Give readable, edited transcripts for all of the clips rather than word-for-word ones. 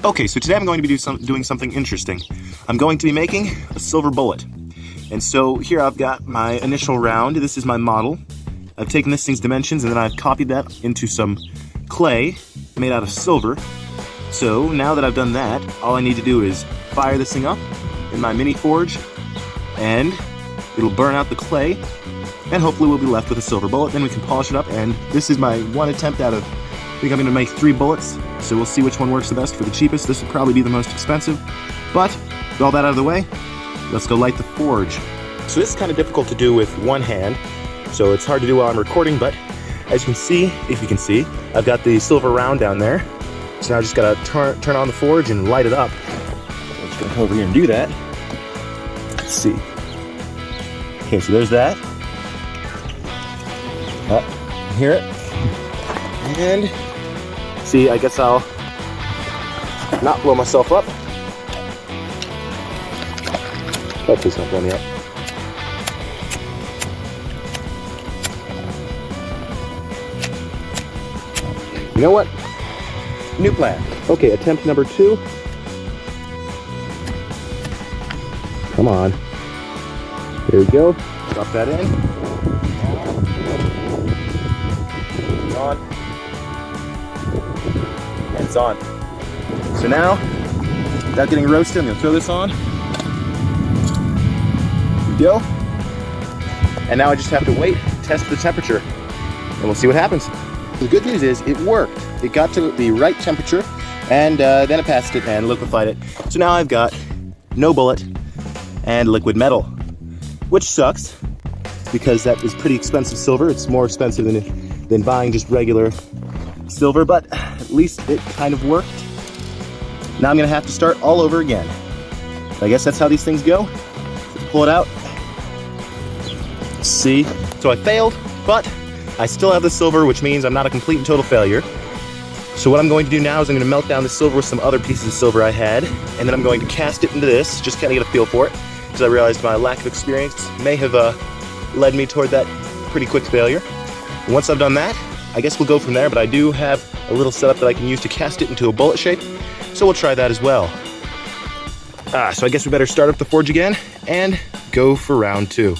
Okay, so today I'm going to be doing something interesting. I'm going to be making a silver bullet. And so here I've got my initial round. This is my model. I've taken this thing's dimensions and then I've copied that into some clay made out of silver. So now that I've done that, all I need to do is fire this thing up in my mini forge and it'll burn out the clay and hopefully we'll be left with a silver bullet. Then we can polish it up, and this is my one attempt out of, I think I'm gonna make 3 bullets. So we'll see which one works the best for the cheapest. This will probably be the most expensive. But with all that out of the way, let's go light the forge. So this is kind of difficult to do with one hand. So it's hard to do while I'm recording, but as you can see, if you can see, I've got the silver round down there. So now I just gotta turn on the forge and light it up. I'm just gonna come over here and do that. Let's see. Okay, so there's that. Hear it. And see, I guess I'll not blow myself up. Hopefully it's not blowing me up. You know what? New plan. Okay, attempt number 2. Come on. There we go. Drop that in. It's on. And it's on. So now, without getting roasted, I'm gonna throw this on. There we go. And now I just have to wait, test the temperature, and we'll see what happens. The good news is it worked. It got to the right temperature, and then it passed it and liquefied it. So now I've got no bullet and liquid metal, which sucks because that is pretty expensive silver. It's more expensive than buying just regular silver, but at least it kind of worked. Now I'm gonna have to start all over again. I guess that's how these things go. Pull it out. See? So I failed, but I still have the silver, which means I'm not a complete and total failure. So what I'm going to do now is I'm going to melt down the silver with some other pieces of silver I had, and then I'm going to cast it into this, just kind of get a feel for it, because I realized my lack of experience may have led me toward that pretty quick failure. And once I've done that, I guess we'll go from there, but I do have a little setup that I can use to cast it into a bullet shape, so we'll try that as well. So I guess we better start up the forge again and go for round 2.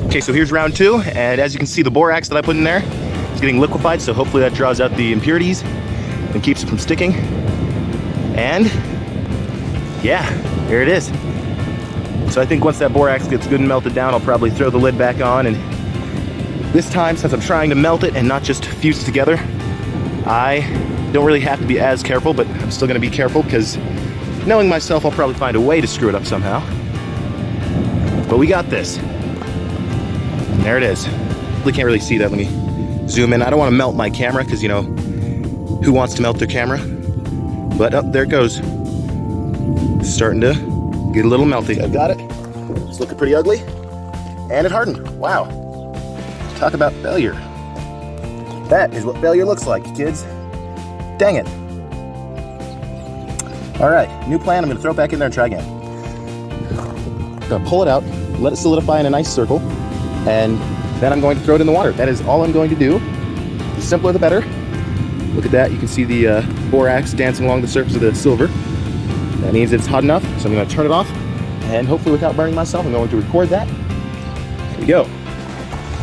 Okay, so here's round 2, and as you can see, the borax that I put in there is getting liquefied, so hopefully that draws out the impurities and keeps it from sticking. And yeah, here it is. So I think once that borax gets good and melted down, I'll probably throw the lid back on, and this time, since I'm trying to melt it and not just fuse it together, I don't really have to be as careful, but I'm still gonna be careful because knowing myself, I'll probably find a way to screw it up somehow. But we got this. And there it is. You can't really see that. Let me zoom in. I don't want to melt my camera because, you know, who wants to melt their camera? But there it goes. It's starting to get a little melty. I've got it. It's looking pretty ugly. And it hardened. Wow. Talk about failure. That is what failure looks like, kids. Dang it. All right, new plan. I'm going to throw it back in there and try again. I'm going to pull it out, let it solidify in a nice circle, and then I'm going to throw it in the water. That is all I'm going to do. The simpler the better. Look at that. You can see the borax dancing along the surface of the silver. That means it's hot enough, so I'm going to turn it off, and hopefully without burning myself, I'm going to record that. There we go.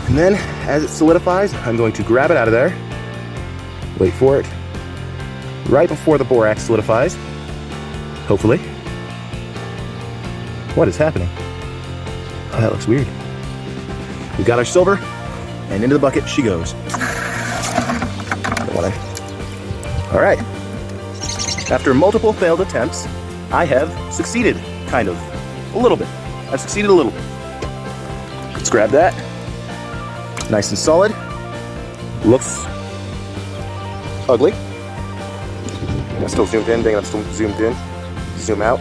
And then, as it solidifies, I'm going to grab it out of there. Wait for it. Right before the borax solidifies. Hopefully. What is happening? Oh, that looks weird. We've got our silver, and into the bucket she goes. All right. After multiple failed attempts, I have succeeded, kind of. A little bit. I've succeeded a little bit. Let's grab that. Nice and solid. Looks ugly. I'm still zoomed in. Dang it, I'm still zoomed in. Zoom out.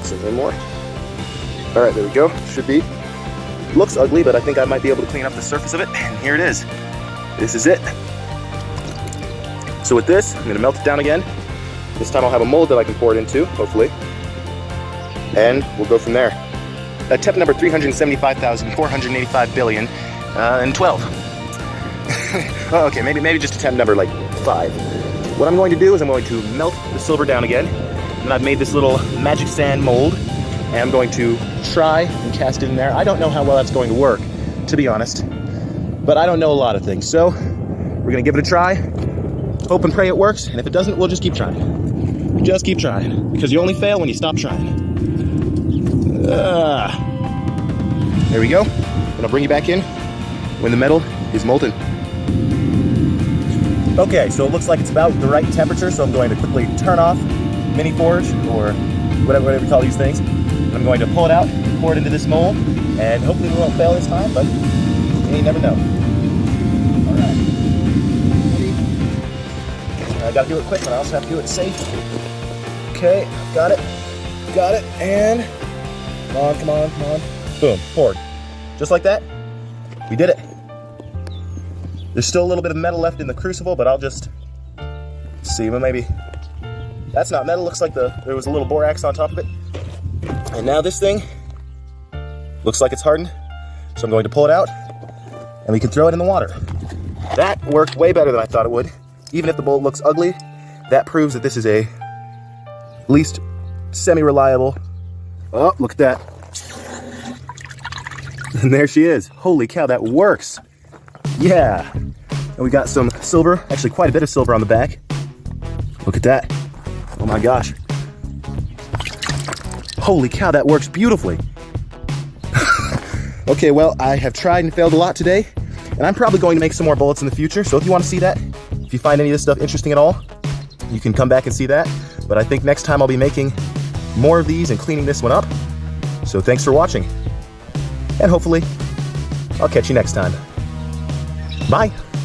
Zoom in more. All right, there we go. Should be. Looks ugly, but I think I might be able to clean up the surface of it. And here it is. This is it. So with this, I'm gonna melt it down again. This time I'll have a mold that I can pour it into, hopefully. And we'll go from there. Attempt number 375,485 billion and 12. Oh, okay, maybe just attempt number like 5. What I'm going to do is I'm going to melt the silver down again. And I've made this little magic sand mold. And I'm going to try and cast it in there. I don't know how well that's going to work, to be honest. But I don't know a lot of things. So we're going to give it a try. Hope and pray it works. And if it doesn't, we'll just keep trying. Just keep trying. Because you only fail when you stop trying. There we go. And I'll bring you back in when the metal is molten. Okay, so it looks like it's about the right temperature, so I'm going to quickly turn off Mini Forge, or whatever we call these things. And I'm going to pull it out, pour it into this mold, and hopefully we won't fail this time, but you never know. Alright. I gotta do it quick, but I also have to do it safe. Okay, got it, and come on. Boom, poured. Just like that, we did it. There's still a little bit of metal left in the crucible, but I'll just see, well, maybe that's not metal. Looks like there was a little borax on top of it. And now this thing looks like it's hardened. So I'm going to pull it out and we can throw it in the water. That worked way better than I thought it would. Even if the bolt looks ugly, that proves that this is at least semi-reliable. Oh, look at that. And there she is. Holy cow, that works. Yeah. And we got some silver, actually quite a bit of silver on the back. Look at that. Oh my gosh. Holy cow, that works beautifully. Okay, well, I have tried and failed a lot today, and I'm probably going to make some more bullets in the future, so if you want to see that, if you find any of this stuff interesting at all, you can come back and see that. But I think next time I'll be making more of these and cleaning this one up. So thanks for watching. And hopefully, I'll catch you next time. Bye.